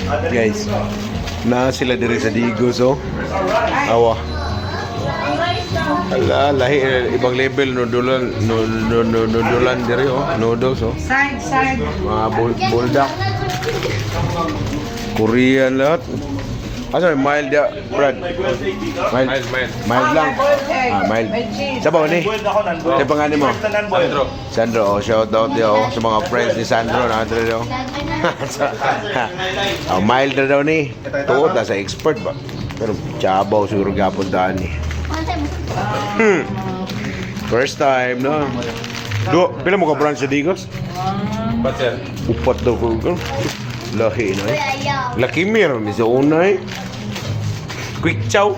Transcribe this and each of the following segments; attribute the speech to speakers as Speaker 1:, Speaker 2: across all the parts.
Speaker 1: Guys, na sila diri sa Digos, oh. Awa. Ala, lahi ibang level noodlan diri, oh. Noodles, oh.
Speaker 2: Side.
Speaker 1: Mga buldak. Korean lahat. Asa mild ya, Brad? Mild lang. Mild. Sabaw ni. Ano pangalan mo? Sandro. Oh, shout out dia sa mga friends ni Sandro na dito. Mild na daw ni. Tuod na sa expert ba. Pero chabaw siguro gapon daan ni. First time no. Pila mo ka branch sa Digos?
Speaker 3: Patsel.
Speaker 1: Upat daw ko. Lahi na eh. Laki meron ni sa unay. Quick chow.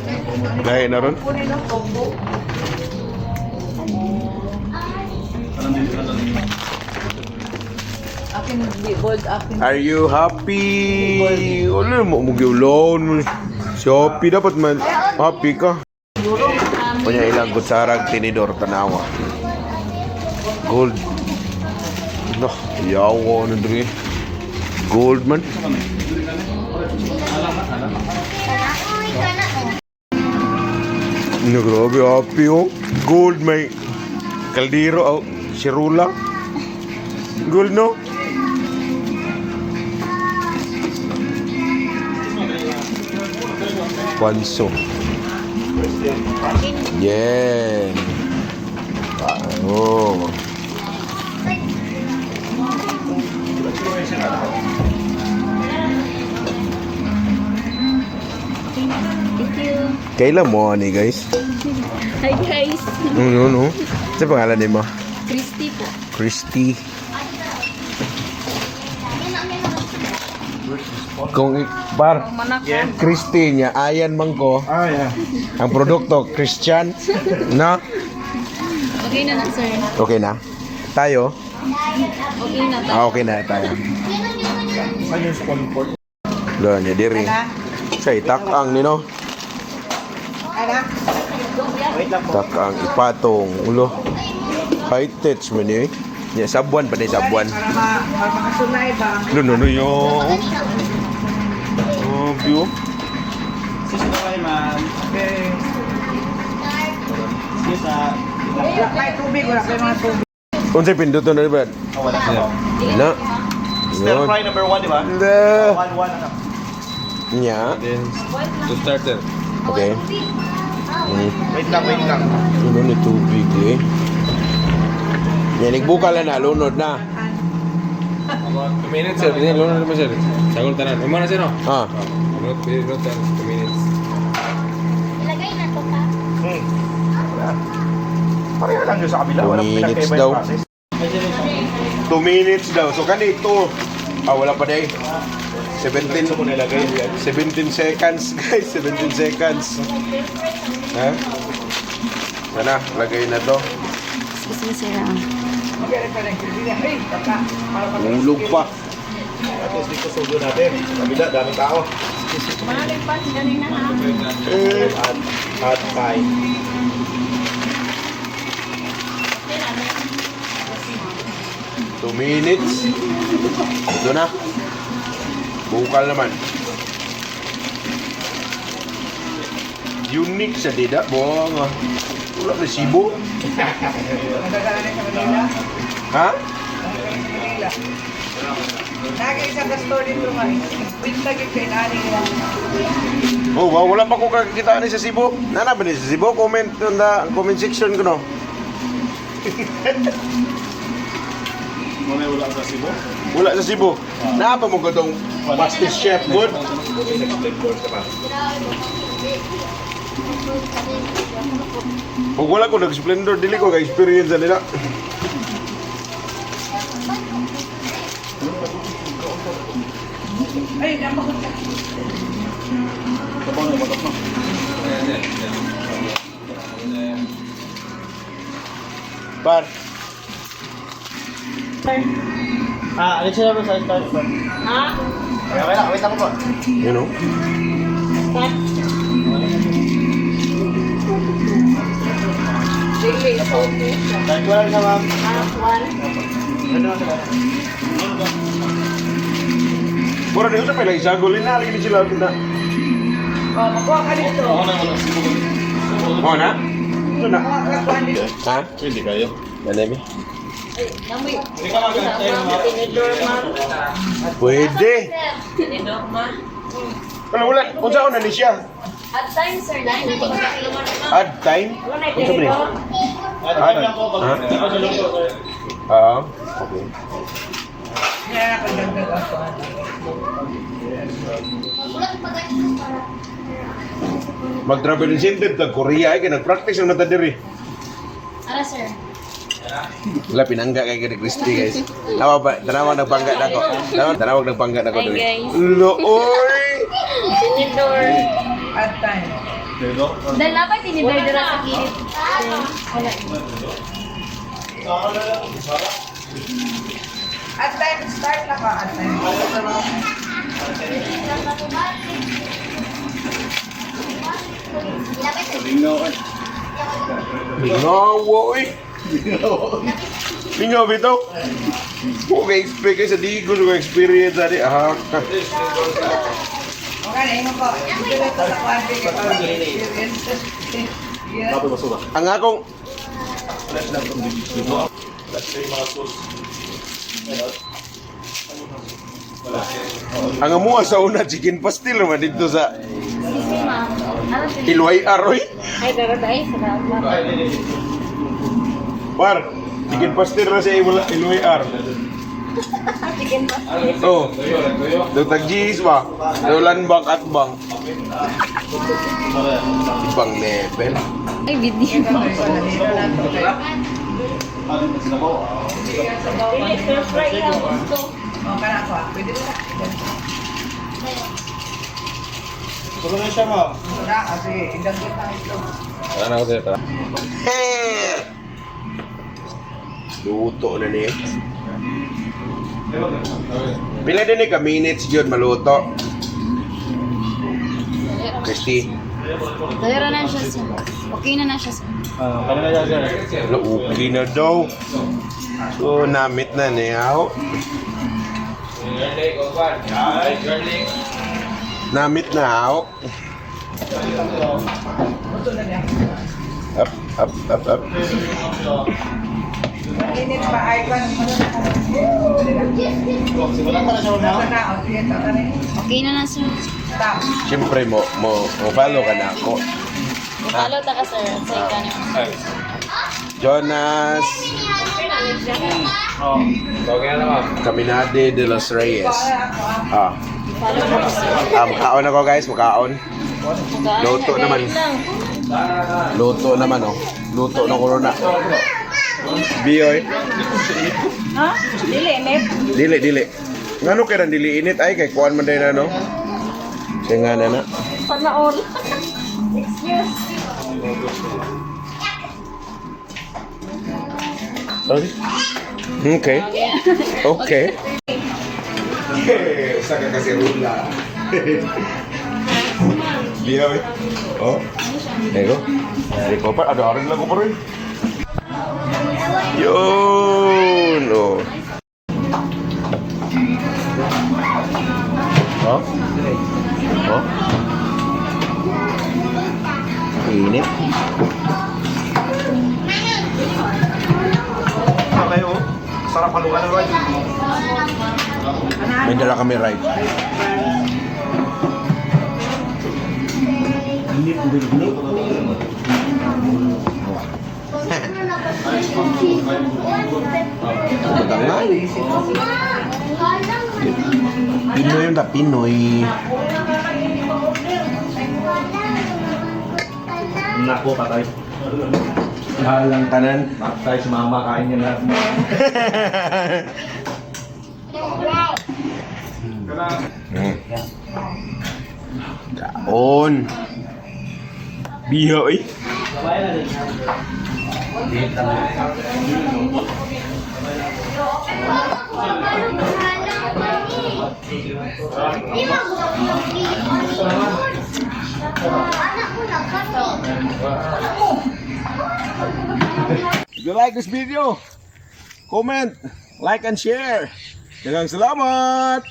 Speaker 1: Lahi na ron. Are you happy? Wala mo mag-ulon. Shopee dapat man. Happy ka. Punya ilang kutsarag tinidor tanawa. Gold. No, yawa na diri. Gold man. Grabe, happy oh. Gold may kaldero oh. Sirula. Gold no? Panso. Yeah. Oh. Kailan mo ni guys?
Speaker 4: Hi guys.
Speaker 1: No. Sa pangalan ni mo?
Speaker 4: Christy po.
Speaker 1: Christy. Kung par Christy niya ayan man ko.
Speaker 3: Yeah.
Speaker 1: Ang produkto Christian. No?
Speaker 4: Okay na sir.
Speaker 1: Okay na. Tayo.
Speaker 4: Okay na.
Speaker 1: Okay na tayo.
Speaker 3: Ano yung sponsor?
Speaker 1: Lo niya diri. Sa itakang ni no. Takang ipatong ulo. High touch man eh. Ya sabuan pa ni sabuan.
Speaker 2: Para makasulay ba?
Speaker 1: No yo. Oh, view.
Speaker 3: Sisipalay man. Okay. Sisa.
Speaker 2: Wala kayo tubig, wala kayo mga tubig.
Speaker 1: Unsay pinduton na ba?
Speaker 3: Wala siya.
Speaker 1: Na.
Speaker 3: Stir fry number 1, di ba?
Speaker 1: The
Speaker 3: 1 ano?
Speaker 1: nya.
Speaker 3: Then to starter.
Speaker 1: Okay.
Speaker 3: Wait lang.
Speaker 1: Ano ni tubig eh. Yan nagbuka lang na lunod na.
Speaker 3: About 2 minutes sir. Hindi, lunod naman sir. Sagol tanan. May mana sir no?
Speaker 1: Ha.
Speaker 3: Lunod 2 minutes.
Speaker 4: Ilagay na to pa.
Speaker 3: Pareho lang yun sa kabila.
Speaker 1: 2 minutes daw. 2 minutes daw. So kanito. Wala pa day. 17 seconds guys. 17 seconds. Ha? Sana, lagay na to.
Speaker 4: Excuse me sir.
Speaker 1: Ulog pa.
Speaker 3: At least dito sugo natin. Kabila, daming tao.
Speaker 4: Maraming pa kanina ha.
Speaker 3: At 5.
Speaker 1: Two minutes. Ito na. Bukal naman. Unique sa dida. Buwang. Wala na sibo. Ha?
Speaker 2: Nag-isa ka story ito nga. Winta yung kainani nila.
Speaker 1: Oh, wala pa ko kakita ni sa Cebu. Nana ba ni sa Cebu? Comment on the comment section ko no.
Speaker 3: Wala sa Cebu?
Speaker 1: Wala sa Cebu. Naapa mo ko tong Master Chef good. Kung wala ko nag-splendor, dili ko ka-experience nila.
Speaker 2: Ay, napakot ka.
Speaker 1: Par.
Speaker 3: Alin siya naman sa start?
Speaker 4: Ha?
Speaker 3: Wait ako po.
Speaker 1: You know?
Speaker 4: Start.
Speaker 2: Sige, okay.
Speaker 3: Start ko lang siya ma'am.
Speaker 4: One.
Speaker 3: Ano na sila?
Speaker 1: Mura din sa pala isagol na lagi ni sila na.
Speaker 2: Oh, makuha ka dito.
Speaker 1: Oh na? Ano na?
Speaker 2: Makuha dito.
Speaker 1: Ha?
Speaker 3: Pwede kayo.
Speaker 1: Manemi?
Speaker 4: Namoy.
Speaker 3: Hindi ka magkakatayo
Speaker 4: Tinidor, ma'am.
Speaker 1: Pwede.
Speaker 4: Tinidor, ma'am.
Speaker 1: Wala wala. Kung saan na ni siya?
Speaker 4: At times, sir, dahil na
Speaker 1: Add time? Kung saan ba niya? Oo. Okay.
Speaker 2: Kaya ako dagdag ako.
Speaker 1: Mag-travel incentive kag Korea ay kay nag-practice ang mata diri.
Speaker 4: Ano, sir?
Speaker 1: Wala pinangga kay kay Christy guys. Tanawag nagpangga nako. Tanawag nagpangga nako
Speaker 4: Hi,
Speaker 1: diri.
Speaker 4: guys.
Speaker 1: Looy.
Speaker 4: Tinidor.
Speaker 2: At time.
Speaker 4: Dahil dapat tinidor dira sa kilid. Wala.
Speaker 2: At time, start na ka. At time.
Speaker 1: Bingaw oy. Bingaw bitaw. Okay, expect kay sa di ko sa experience ani. Ah, ka.
Speaker 2: Okay, ingon ko. Dito ito sa kwarto kay para experience. Yeah.
Speaker 1: Ang akong ang amuha sa una chicken pastil naman dito sa
Speaker 4: Sisi, ma'am. Ano, tinidor?
Speaker 1: Iloy Aroy.
Speaker 4: Ay, daradai, salamat.
Speaker 1: Par, chicken pastil na sa Iloy Ar.
Speaker 4: Chicken pastel.
Speaker 1: Oh. Do tag G's ba? Do lanbang at bang. Ibang level.
Speaker 4: Ay, video.
Speaker 2: Oh, kana ako. Pwede mo na.
Speaker 3: Tulo na siya, ma'am.
Speaker 2: Wala kasi idagdag na ito.
Speaker 3: Ano ako dito?
Speaker 1: Luto na niya. Pila din ka minutes yun maluto. Christy.
Speaker 4: Dahil na siya, sir. Okay na siya, sir.
Speaker 3: Kami na siya, sir.
Speaker 1: Okay na daw. So, namit na niya.
Speaker 3: Garlic, opan. Garlic.
Speaker 1: Namit na ako. Up, up, up, up.
Speaker 2: Init pa ay kan.
Speaker 3: Simulan ka na siya, ma'am.
Speaker 4: Okay na sir.
Speaker 2: Stop.
Speaker 1: Siyempre mo follow ka na ako.
Speaker 4: Follow ta ka, sir. Sa ikanyo.
Speaker 1: Jonas
Speaker 3: Okay na, ma'am.
Speaker 1: Caminade de los Reyes. Ah.
Speaker 4: Follow mo, sir.
Speaker 1: Makaon ako guys, makaon. Luto naman. Luto naman oh. Luto ng corona. Biyoy.
Speaker 4: Ha? Dili, net.
Speaker 1: Dili. Ngano kaya dili init ay kay kuan man din ano? Singa na na.
Speaker 4: Sana all. Excuse.
Speaker 1: Okay. Okay. Saka kasi rula. Biyoy. Oh. Ego. Eko pa ada orang lang ko pa rin. Yun. Oh. Oh. Oh. Init.
Speaker 3: Okay, oh. Sarap halukan ng rice.
Speaker 1: May dala kami ride. Matangal. Pinoy yung Pinoy.
Speaker 3: Nako, patay.
Speaker 1: Halang tanan.
Speaker 3: Patay si mama, kain niya lahat.
Speaker 1: Kaon. Biyo eh. If you like this video, comment, like and share. Daghang salamat.